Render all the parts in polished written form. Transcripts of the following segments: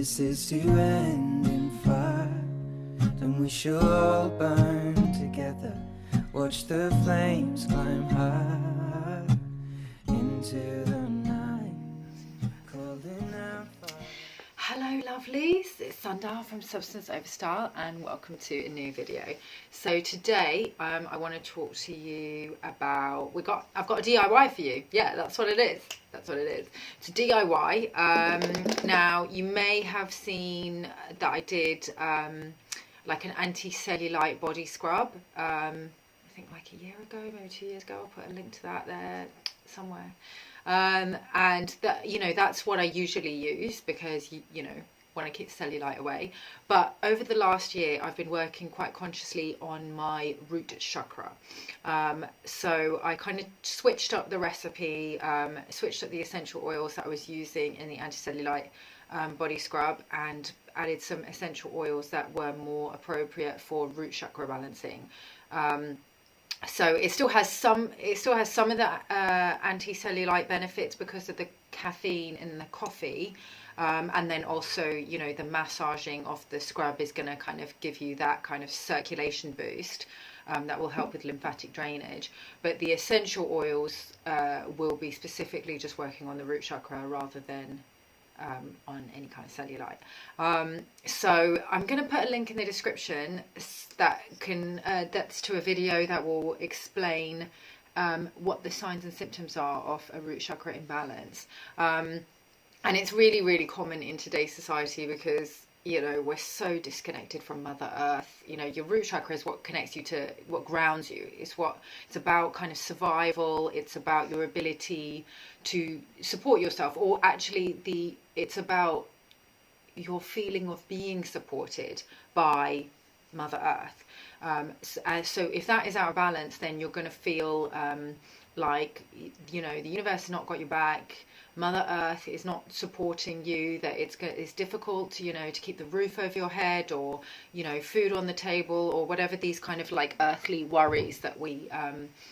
this is to end in fire, then we shall all burn together. Watch the flames climb high into the night, calling out fire. Hello lovelies, it's Sandal from Substance Over Style and welcome to a new video. So today I want to talk to you about, I've got a DIY for you. Yeah, that's what it is. That's what it is. It's a DIY. Now you may have seen that I did like an anti-cellulite body scrub. I think like a year ago, maybe 2 years ago. I'll put a link to that there somewhere. And that, you know, that's what I usually use because you know, want to keep cellulite away. But over the last year I've been working quite consciously on my root chakra. So I kind of switched up the recipe, switched up the essential oils that I was using in the anti-cellulite body scrub, and added some essential oils that were more appropriate for root chakra balancing. So it still has some of the anti-cellulite benefits because of the caffeine in the coffee, and then also, you know, the massaging of the scrub is going to kind of give you that kind of circulation boost that will help with lymphatic drainage. But the essential oils will be specifically just working on the root chakra rather than on any kind of cellulite. So I'm going to put a link in the description that's to a video that will explain what the signs and symptoms are of a root chakra imbalance. And it's really, really common in today's society because, you know, we're so disconnected from Mother Earth. You know, your root chakra is what connects you to, what grounds you. It's about kind of survival. It's about your ability to support yourself, or actually it's about your feeling of being supported by Mother Earth. So if that is out of balance, then you're going to feel like, you know, the universe has not got your back. Mother Earth is not supporting you, that it's difficult, you know, to keep the roof over your head, or, you know, food on the table, or whatever these kind of like earthly worries that we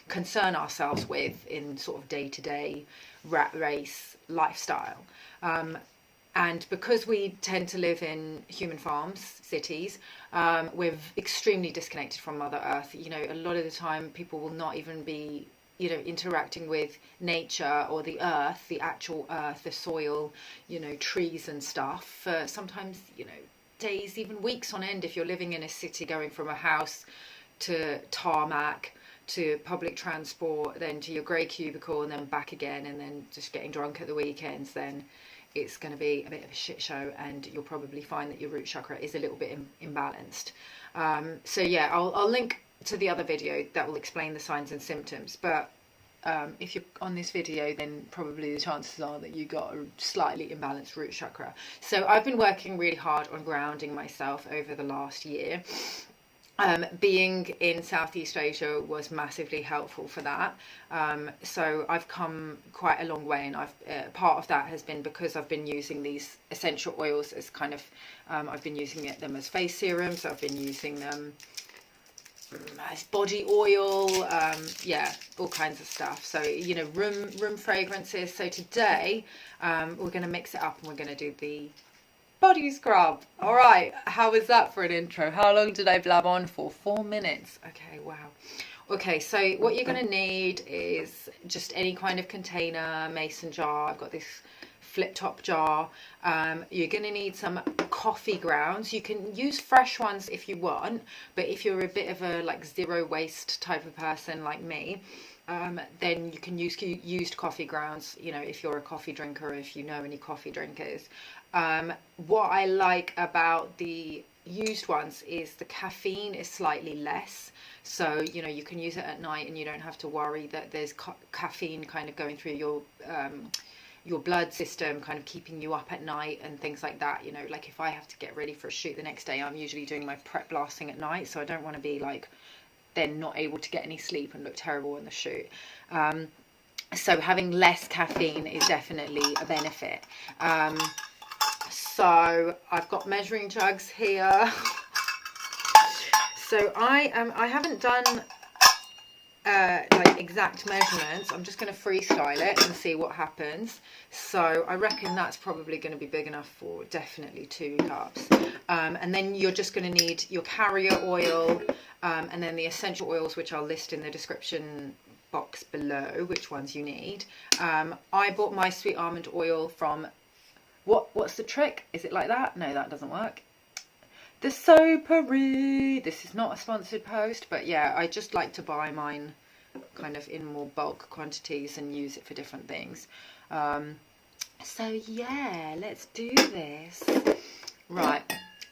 concern ourselves with in sort of day-to-day rat race lifestyle. And because we tend to live in human farms, cities, we're extremely disconnected from Mother Earth. You know, a lot of the time people will not even be, you know, interacting with nature or the earth, the actual earth, the soil, you know, trees and stuff for sometimes, you know, days, even weeks on end. If you're living in a city, going from a house to tarmac to public transport, then to your grey cubicle, and then back again, and then just getting drunk at the weekends, then it's going to be a bit of a shit show, and you'll probably find that your root chakra is a little bit imbalanced. So yeah, I'll link to the other video that will explain the signs and symptoms. But if you're on this video, then probably the chances are that you got a slightly imbalanced root chakra. So I've been working really hard on grounding myself over the last year. Being in Southeast Asia was massively helpful for that. So I've come quite a long way, and part of that has been because I've been using these essential oils as kind of, I've been using them as face serums. I've been using them as body oil, yeah, all kinds of stuff. So, you know, room fragrances. So today we're going to mix it up and we're going to do the body scrub. All right, how was that for an intro? How long did I blab on for? 4 minutes. Okay, wow. Okay, so what you're going to need is just any kind of container, mason jar. I've got this flip top jar. You're going to need some coffee grounds. You can use fresh ones if you want, but if you're a bit of a like zero waste type of person like me, then you can use used coffee grounds, you know, if you're a coffee drinker, or if you know any coffee drinkers. What I like about the used ones is the caffeine is slightly less, so you know, you can use it at night and you don't have to worry that there's caffeine kind of going through your blood system, kind of keeping you up at night and things like that. You know, like if I have to get ready for a shoot the next day, I'm usually doing my prep blasting at night, so I don't want to be like then not able to get any sleep and look terrible in the shoot. So having less caffeine is definitely a benefit. So I've got measuring jugs here. So I haven't done like exact measurements. I'm just going to freestyle it and see what happens. So I reckon that's probably going to be big enough for definitely 2 cups. And then you're just going to need your carrier oil, and then the essential oils, which I'll list in the description box below, which ones you need. I bought my sweet almond oil from, what's the trick? Is it like that? No, that doesn't work. The Soapery. This is not a sponsored post, but yeah, I just like to buy mine kind of in more bulk quantities and use it for different things. So yeah, let's do this. Right,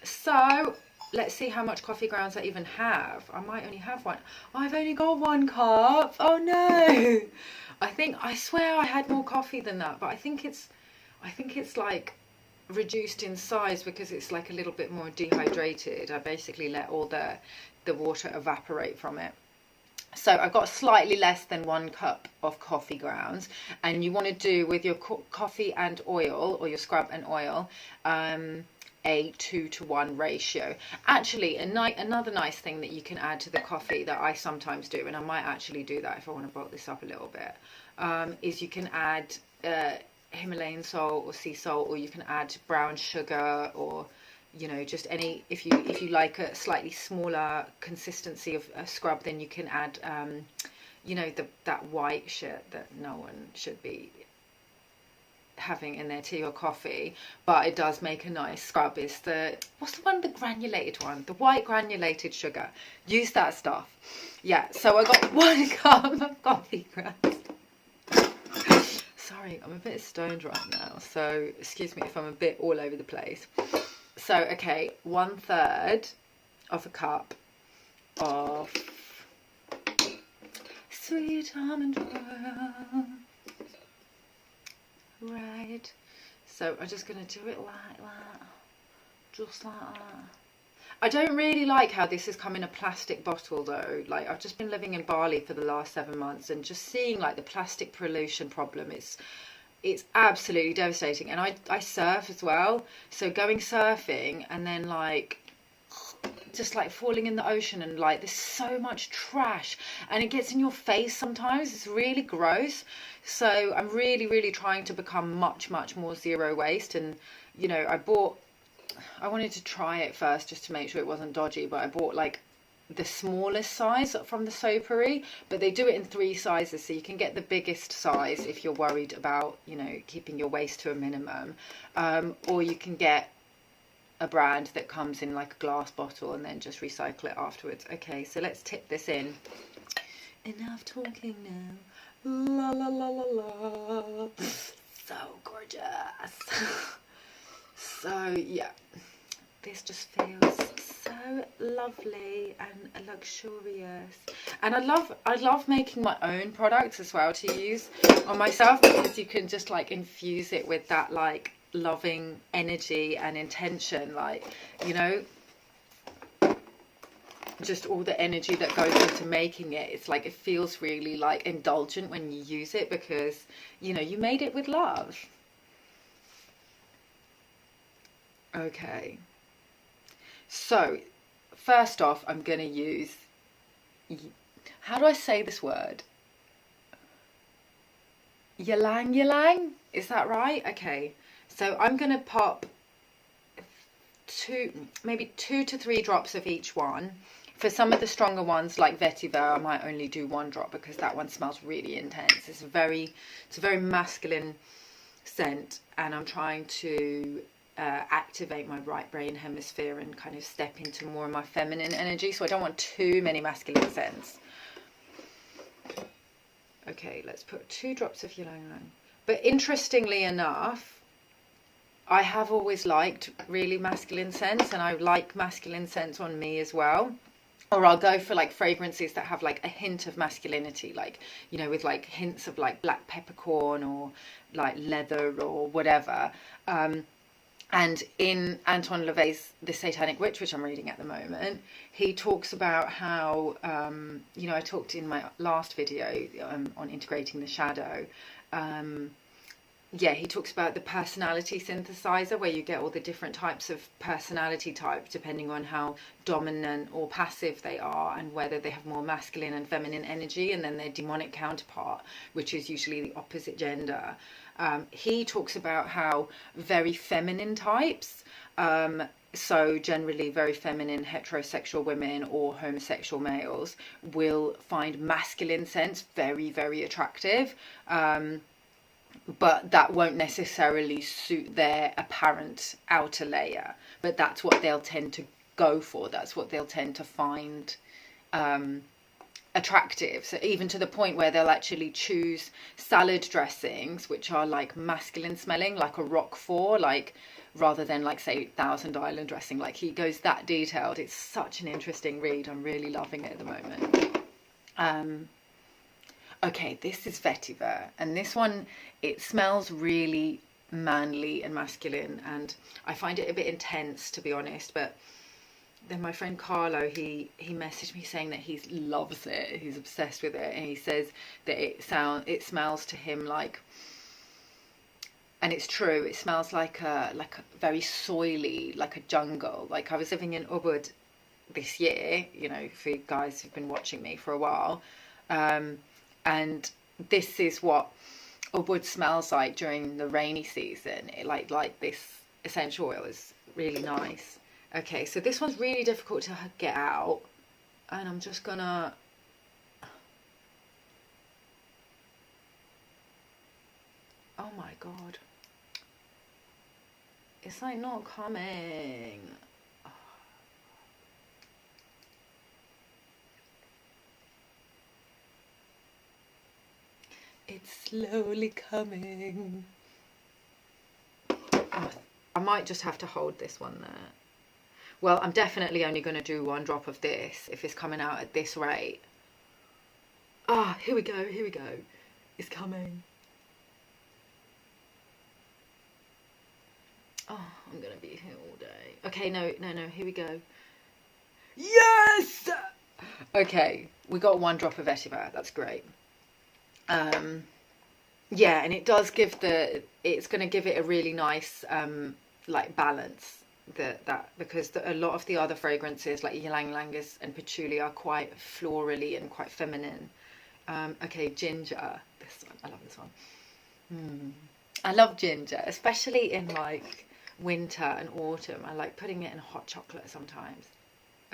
so let's see how much coffee grounds I even have. I might only have one. I've only got 1 cup. Oh no. I swear I had more coffee than that, but I think it's like reduced in size because it's like a little bit more dehydrated. I basically let all the water evaporate from it. So I've got slightly less than 1 cup of coffee grounds, and you want to do with your coffee and oil, or your scrub and oil, a 2-to-1 ratio. Actually, another nice thing that you can add to the coffee that I sometimes do, and I might actually do that if I want to bulk this up a little bit, is you can add Himalayan salt or sea salt, or you can add brown sugar, or you know, just any, if you like a slightly smaller consistency of a scrub, then you can add you know, that white shit that no one should be having in their tea or coffee, but it does make a nice scrub. Is what's the one, the granulated one, the white granulated sugar. Use that stuff. Yeah, so I got 1 cup of coffee grounds. Sorry, I'm a bit stoned right now, so excuse me if I'm a bit all over the place. So, okay, 1/3 of a cup of sweet almond oil. Right, so I'm just going to do it like that, just like that. I don't really like how this has come in a plastic bottle though. Like, I've just been living in Bali for the last 7 months, and just seeing like the plastic pollution problem, it's absolutely devastating. And I surf as well, so going surfing and then like just like falling in the ocean, and like there's so much trash and it gets in your face sometimes. It's really gross. So I'm really trying to become much more zero waste. And you know, I wanted to try it first just to make sure it wasn't dodgy, but I bought like the smallest size from the Soapery, but they do it in 3 sizes, so you can get the biggest size if you're worried about, you know, keeping your waste to a minimum, or you can get a brand that comes in like a glass bottle and then just recycle it afterwards. Okay, so let's tip this in. Enough talking now. La la la la la. So gorgeous. So yeah, this just feels so lovely and luxurious. And I love making my own products as well to use on myself, because you can just like infuse it with that like loving energy and intention, like, you know, just all the energy that goes into making it. It's like, it feels really like indulgent when you use it, because you know, you made it with love. Okay, so first off, I'm going to use, how do I say this word? Ylang? Is that right? Okay, so I'm going to pop maybe 2 to 3 drops of each one. For some of the stronger ones like Vetiver, I might only do 1 drop because that one smells really intense. It's a very masculine scent, and I'm trying to activate my right brain hemisphere and kind of step into more of my feminine energy, so I don't want too many masculine scents. Okay, let's put 2 drops of Ylang. But interestingly enough, I have always liked really masculine scents, and I like masculine scents on me as well. Or I'll go for like fragrances that have like a hint of masculinity, like, you know, with like hints of like black peppercorn or like leather or whatever. And in Anton LaVey's The Satanic Witch, which I'm reading at the moment, he talks about how, you know, I talked in my last video on integrating the shadow, yeah, he talks about the personality synthesizer, where you get all the different types of personality types depending on how dominant or passive they are, and whether they have more masculine and feminine energy, and then their demonic counterpart, which is usually the opposite gender. He talks about how very feminine types, so generally very feminine heterosexual women or homosexual males, will find masculine scents very, very attractive. But that won't necessarily suit their apparent outer layer. But that's what they'll tend to go for. That's what they'll tend to find attractive. So even to the point where they'll actually choose salad dressings which are like masculine smelling, like a Roquefort, like, rather than like, say, Thousand Island dressing. Like, he goes that detailed. It's such an interesting read. I'm really loving it at the moment. Okay, this is Vetiver, and this one, it smells really manly and masculine, and I find it a bit intense, to be honest. But then my friend Carlo, he messaged me saying that he loves it, he's obsessed with it, and he says that it smells to him like, and it's true, it smells like a very soily, like a jungle. Like, I was living in Ubud this year, you know, for you guys who've been watching me for a while. And this is what Ubud smells like during the rainy season. Like this essential oil is really nice. Okay, so this one's really difficult to get out, and I'm just gonna... Oh my god. It's like not coming. It's slowly coming. Oh, I might just have to hold this one there. Well, I'm definitely only going to do 1 drop of this if it's coming out at this rate. Ah, here we go, here we go. It's coming. Oh, I'm going to be here all day. Okay, no, here we go. Yes! Okay, we got 1 drop of Vetiver. That's great. Yeah, and it does give it's going to give it a really nice like balance, because a lot of the other fragrances like Ylang and Patchouli are quite florally and quite feminine. Okay, ginger, this one, I love this one. I love ginger, especially in like winter and autumn. I like putting it in hot chocolate sometimes.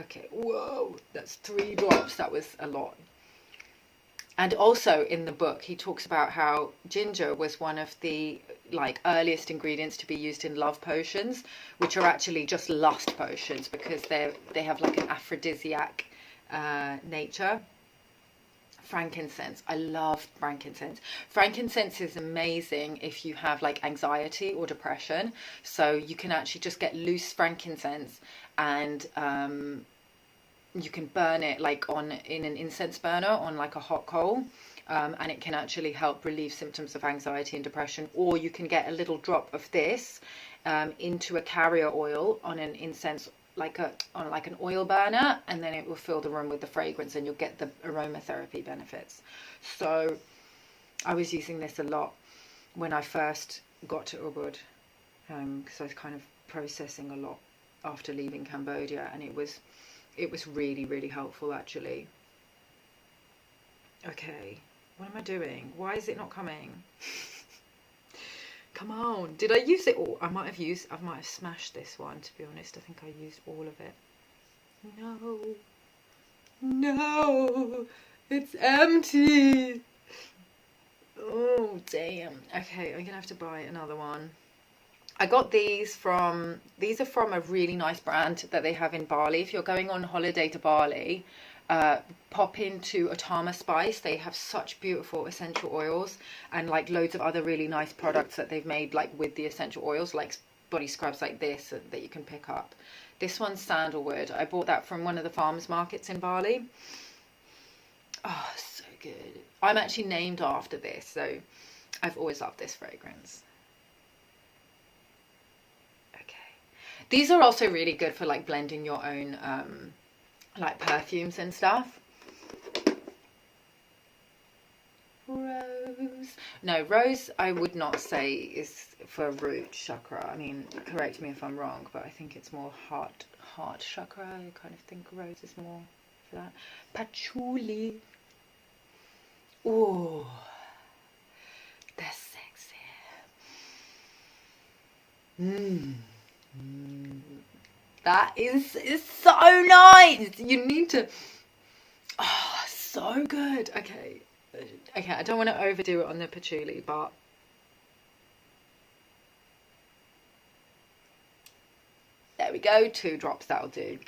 Okay, whoa, that's 3 drops. That was a lot. And also in the book, he talks about how ginger was one of the like earliest ingredients to be used in love potions, which are actually just lust potions, because they have like an aphrodisiac nature. Frankincense, I love frankincense. Frankincense is amazing if you have like anxiety or depression. So you can actually just get loose frankincense, and you can burn it like in an incense burner on like a hot coal, and it can actually help relieve symptoms of anxiety and depression. Or you can get a little drop of this into a carrier oil on an incense, on an oil burner, and then it will fill the room with the fragrance, and you'll get the aromatherapy benefits. So I was using this a lot when I first got to Ubud, because I was kind of processing a lot after leaving Cambodia, and it was really, really helpful actually. Okay, what am I doing? Why is it not coming? Come on, did I use it all? I might have smashed this one, to be honest. I think I used all of it. No, it's empty. Oh, damn. Okay, I'm gonna have to buy another one. I got these are from a really nice brand that they have in Bali. If you're going on holiday to Bali, pop into Atama Spice. They have such beautiful essential oils and like loads of other really nice products that they've made like with the essential oils, like body scrubs like this that you can pick up. This one's Sandalwood. I bought that from one of the farmers markets in Bali. Oh, so good. I'm actually named after this, so I've always loved this fragrance. These are also really good for like blending your own like perfumes and stuff. rose. No, rose I would not say is for root chakra. I mean, correct me if I'm wrong, but I think it's more heart chakra. I kind of think rose is more for that. Patchouli. Oh, that's sexy. That is so nice. You need to. Oh, so good. Okay, I don't want to overdo it on the patchouli, but there we go. 2 drops, that'll do.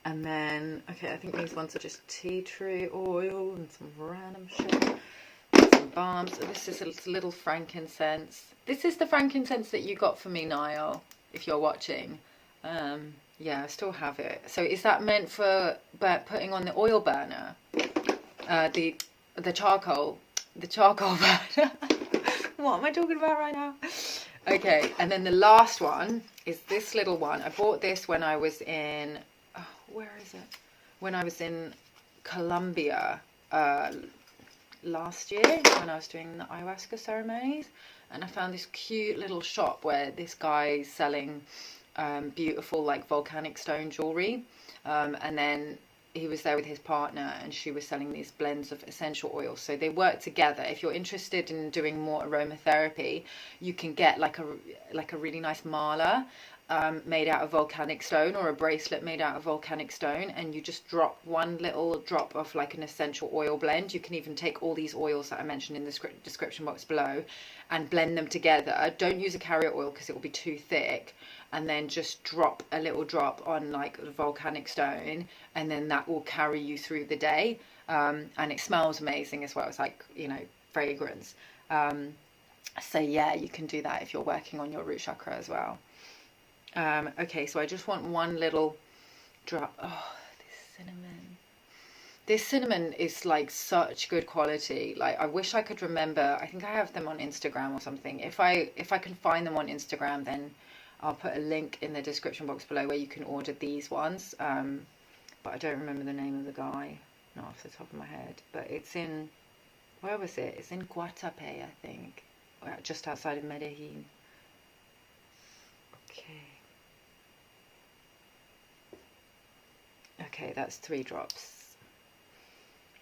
And then, okay, I think these ones are just tea tree oil and some random shit. Some balms. So this is a little frankincense. This is the frankincense that you got for me, Niall, if you're watching. Yeah, I still have it. So is that meant for putting on the oil burner? The charcoal burner. What am I talking about right now? Okay, and then the last one is this little one. I bought this when I was in, where is it? When I was in Colombia last year, when I was doing the ayahuasca ceremonies, and I found this cute little shop where this guy's selling beautiful like volcanic stone jewelry, and then he was there with his partner and she was selling these blends of essential oils, so they work together. If you're interested in doing more aromatherapy, you can get like a really nice mala made out of volcanic stone, or a bracelet made out of volcanic stone, and you just drop one little drop of like an essential oil blend. You can even take all these oils that I mentioned in the description box below and blend them together. Don't use a carrier oil because it will be too thick, and then just drop a little drop on like the volcanic stone, and then that will carry you through the day. And it smells amazing as well. It's like, you know, fragrance. So yeah, you can do that if you're working on your root chakra as well. Okay, so I just want one little drop. Oh, this cinnamon is like such good quality. Like, I wish I could remember. I think I have them on Instagram or something. If I can find them on Instagram, then I'll put a link in the description box below where you can order these ones. But I don't remember the name of the guy, not off the top of my head. But it's in, where was it? It's in Guatape, I think, just outside of Medellin. Okay, that's 3 drops.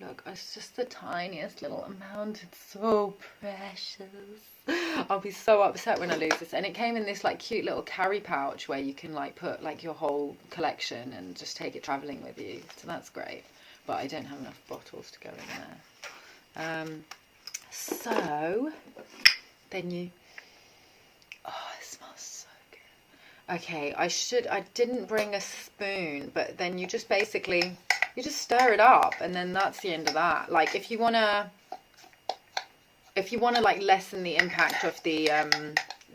Look, it's just the tiniest little amount. It's so precious. I'll be so upset when I lose this. And it came in this like cute little carry pouch where you can like put like your whole collection and just take it traveling with you. So that's great. But I don't have enough bottles to go in there. So then you, oh, it smells so good. Okay, I didn't bring a spoon, but then you just basically, you just stir it up, and then that's the end of that. Like, if you wanna like lessen the impact of the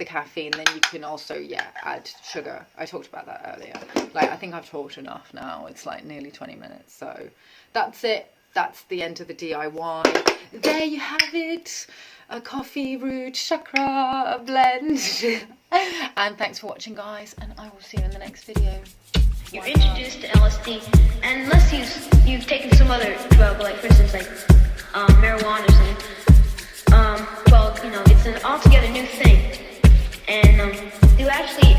caffeine, then you can also, yeah, add sugar. I talked about that earlier. Like, I think I've talked enough now. It's like nearly 20 minutes, so that's it. That's the end of the DIY. There you have it. A coffee root chakra blend. And thanks for watching, guys, and I will see you in the next video. You're introduced to LSD, and unless you've taken some other drug, like for instance like marijuana or something, well, you know, it's an altogether new thing, and you actually